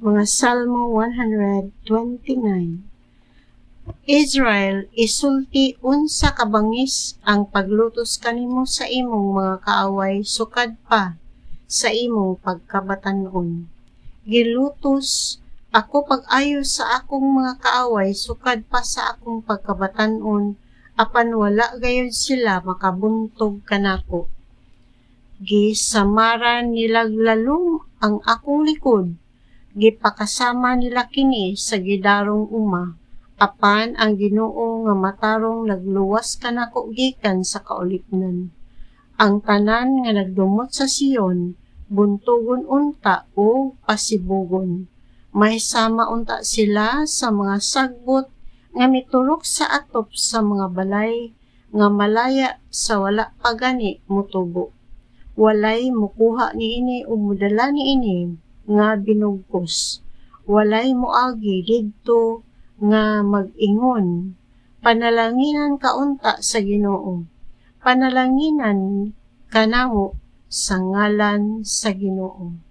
Mga Salmo 129. Israel, isulti unsa kabangis ang paglutos kanimo sa imong mga kaaway sukad pa sa imong pagkabatan-on. Gilutos ako pag-ayo sa akong mga kaaway sukad pa sa akong pagkabatan-on, apan wala gayud sila makabuntog kanako. Gisamaran nilaglalom ang akong likod, gipakasama nila kini sa gidarong uma, apan ang Ginoo nga matarong nagluwas kanako gikan sa kaulipnan. Ang tanan nga nagdumot sa Sion, buntugon unta o pasibugon. May sama unta sila sa mga sagbot nga miturok sa atop sa mga balay, nga malaya sa wala pagani mutubo. Walay mukuha niini o mudala niini nga binugkos. Walay moagi didto nga mag-ingon. Panalanginan kaunta sa Ginoo. Panalanginan kanamo sa ngalan sa Ginoo.